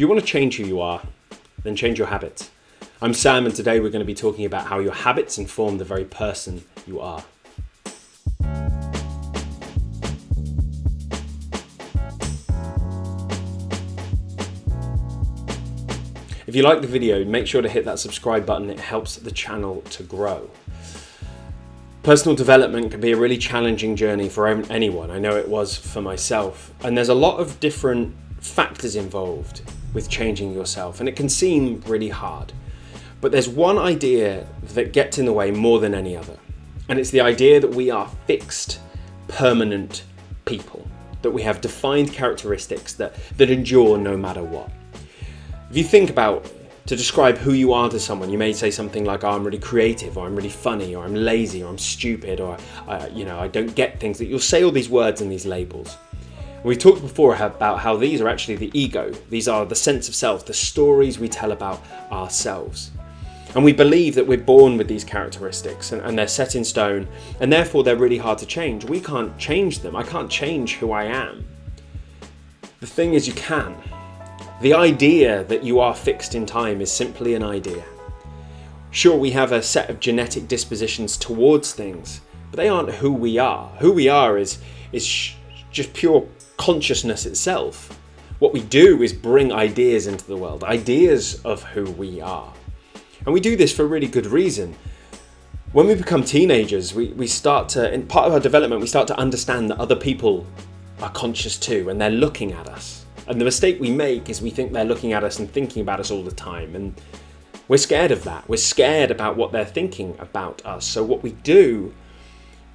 Do you want to change who you are? Then change your habits. I'm Sam, and today we're going to be talking about how your habits inform the very person you are. If you like the video, make sure to hit that subscribe button. It helps the channel to grow. Personal development can be a really challenging journey for anyone. I know it was for myself. And there's a lot of different factors involved with changing yourself, and it can seem really hard. But there's one idea that gets in the way more than any other. And it's the idea that we are fixed, permanent people, that we have defined characteristics that endure no matter what. If you think about, to describe who you are to someone, you may say something like, oh, I'm really creative, or I'm really funny, or I'm lazy, or I'm stupid, or I don't get things. That you'll say all these words and these labels. We've talked before about how these are actually the ego. These are the sense of self, the stories we tell about ourselves. And we believe that we're born with these characteristics and they're set in stone, and therefore they're really hard to change. We can't change them. I can't change who I am. The thing is, you can. The idea that you are fixed in time is simply an idea. Sure, we have a set of genetic dispositions towards things, but they aren't who we are. Who we are is just pure consciousness itself. What we do is bring ideas into the world, ideas of who we are. And we do this for a really good reason. When we become teenagers, we start to, in part of our development, we start to understand that other people are conscious too, and they're looking at us. And the mistake we make is we think they're looking at us and thinking about us all the time. And we're scared of that. We're scared about what they're thinking about us. So what we do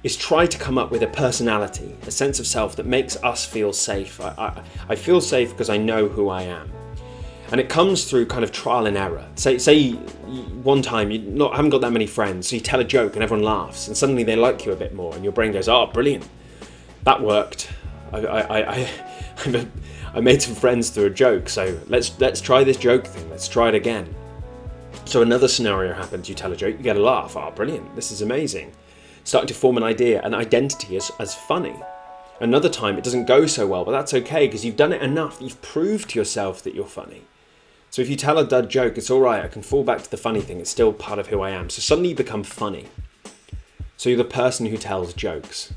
is try to come up with a personality, a sense of self that makes us feel safe. I feel safe because I know who I am. And it comes through kind of trial and error. Say one time you haven't got that many friends, so you tell a joke and everyone laughs, and suddenly they like you a bit more, and your brain goes, oh, brilliant, that worked. I made some friends through a joke, so let's try this joke thing, let's try it again. So another scenario happens, you tell a joke, you get a laugh, oh, brilliant, this is amazing. Starting to form an idea, an identity as funny. Another time it doesn't go so well, but that's okay because you've done it enough. You've proved to yourself that you're funny. So if you tell a dud joke, it's all right. I can fall back to the funny thing. It's still part of who I am. So suddenly you become funny. So you're the person who tells jokes.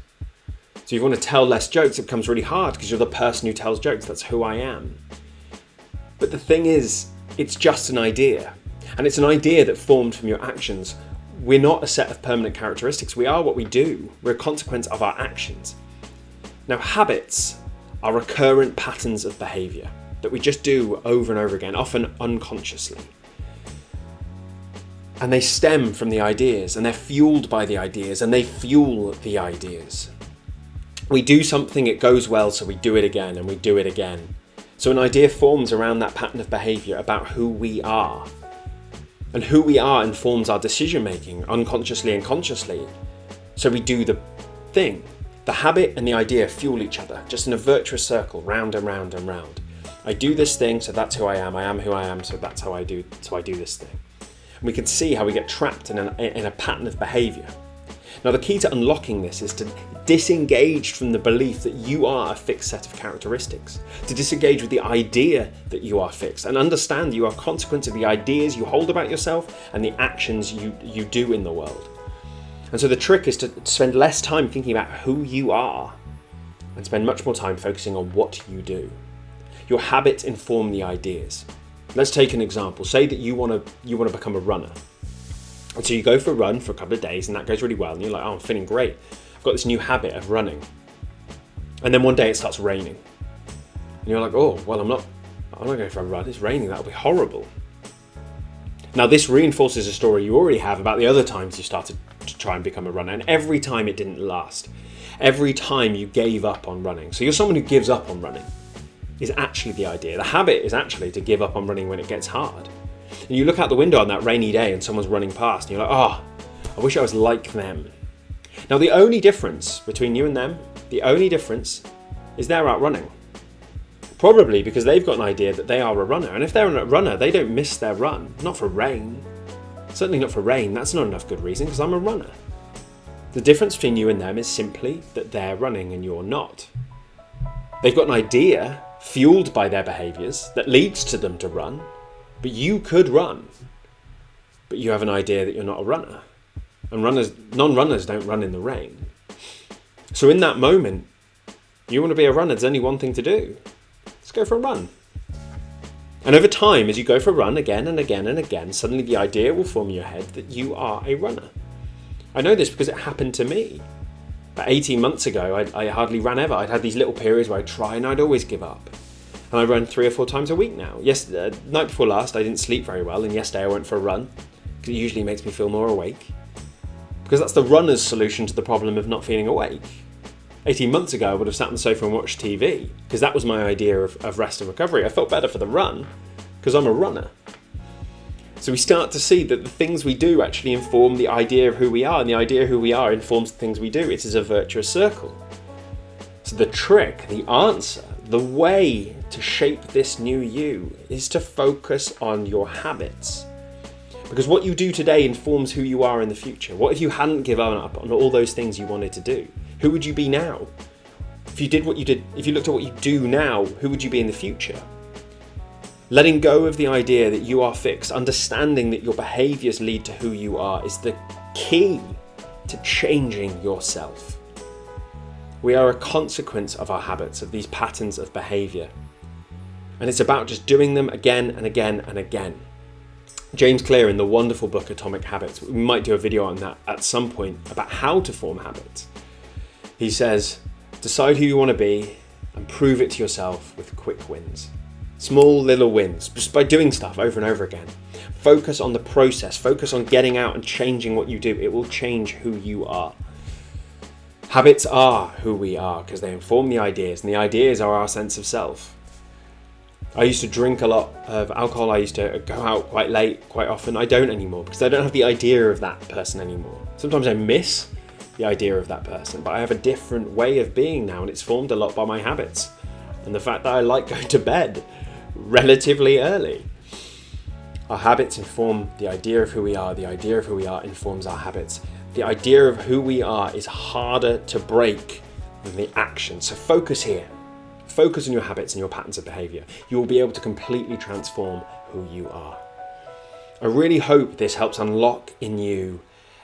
So if you want to tell less jokes, it becomes really hard because you're the person who tells jokes. That's who I am. But the thing is, it's just an idea. And it's an idea that formed from your actions. We're not a set of permanent characteristics. We are what we do. We're a consequence of our actions. Now, habits are recurrent patterns of behaviour that we just do over and over again, often unconsciously. And they stem from the ideas, and they're fueled by the ideas, and they fuel the ideas. We do something, it goes well, so we do it again, and we do it again. So an idea forms around that pattern of behaviour about who we are. And who we are informs our decision making, unconsciously and consciously. So we do the thing. The habit and the idea fuel each other, just in a virtuous circle, round and round and round. I do this thing, so that's who I am who I am, so that's how I do this thing. And we can see how we get trapped in a pattern of behaviour. Now, the key to unlocking this is to disengage from the belief that you are a fixed set of characteristics, to disengage with the idea that you are fixed, and understand you are a consequence of the ideas you hold about yourself and the actions you do in the world. And so the trick is to spend less time thinking about who you are and spend much more time focusing on what you do. Your habits inform the ideas. Let's take an example. Say that you want to become a runner. And so you go for a run for a couple of days and that goes really well. And you're like, oh, I'm feeling great. I've got this new habit of running. And then one day it starts raining. And you're like, oh, well, I'm not going for a run. It's raining. That'll be horrible. Now, this reinforces a story you already have about the other times you started to try and become a runner, and every time it didn't last. Every time you gave up on running. So you're someone who gives up on running, is actually the idea. The habit is actually to give up on running when it gets hard. And you look out the window on that rainy day and someone's running past, and you're like, oh, I wish I was like them. Now, the only difference between you and them, the only difference is they're out running. Probably because they've got an idea that they are a runner. And if they're a runner, they don't miss their run. Not for rain. Certainly not for rain. That's not enough good reason because I'm a runner. The difference between you and them is simply that they're running and you're not. They've got an idea fueled by their behaviors that leads to them to run. But you could run, but you have an idea that you're not a runner. And non-runners don't run in the rain. So in that moment, you want to be a runner, there's only one thing to do. Let's go for a run. And over time, as you go for a run again and again and again, suddenly the idea will form in your head that you are a runner. I know this because it happened to me. About 18 months ago, I hardly ran ever. I'd had these little periods where I'd try and I'd always give up. And I run 3 or 4 times a week now. Night before last, I didn't sleep very well, and yesterday I went for a run, because it usually makes me feel more awake. Because that's the runner's solution to the problem of not feeling awake. 18 months ago, I would have sat on the sofa and watched TV, because that was my idea of rest and recovery. I felt better for the run, because I'm a runner. So we start to see that the things we do actually inform the idea of who we are, and the idea of who we are informs the things we do. It is a virtuous circle. So the trick, the answer, the way to shape this new you is to focus on your habits. Because what you do today informs who you are in the future. What if you hadn't given up on all those things you wanted to do? Who would you be now? If you did what you did, if you looked at what you do now, who would you be in the future? Letting go of the idea that you are fixed, understanding that your behaviors lead to who you are, is the key to changing yourself. We are a consequence of our habits, of these patterns of behavior. And it's about just doing them again and again and again. James Clear, in the wonderful book Atomic Habits, we might do a video on that at some point about how to form habits. He says, decide who you want to be and prove it to yourself with quick wins. Small little wins, just by doing stuff over and over again. Focus on the process, focus on getting out and changing what you do. It will change who you are. Habits are who we are because they inform the ideas, and the ideas are our sense of self. I used to drink a lot of alcohol. I used to go out quite late, quite often. I don't anymore because I don't have the idea of that person anymore. Sometimes I miss the idea of that person, but I have a different way of being now, and it's formed a lot by my habits and the fact that I like going to bed relatively early. Our habits inform the idea of who we are. The idea of who we are informs our habits. The idea of who we are is harder to break than the action. So focus here. Focus on your habits and your patterns of behavior. You will be able to completely transform who you are. I really hope this helps unlock in you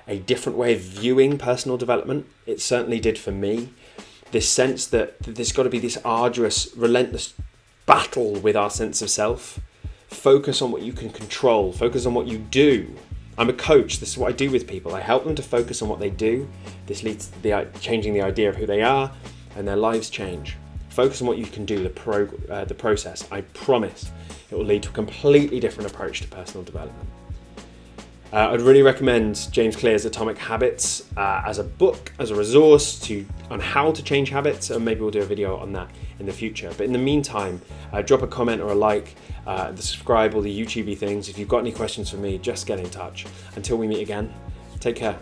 a different way of viewing personal development. It certainly did for me. This sense that there's got to be this arduous, relentless battle with our sense of self. Focus on what you can control. Focus on what you do. I'm a coach. This is what I do with people. I help them to focus on what they do. This leads to changing the idea of who they are, and their lives change. Focus on what you can do, the process. I promise it will lead to a completely different approach to personal development. I'd really recommend James Clear's Atomic Habits as a book, as a resource on how to change habits, and maybe we'll do a video on that in the future. But in the meantime, drop a comment or a like, subscribe, all the YouTubey things. If you've got any questions for me, just get in touch. Until we meet again, take care.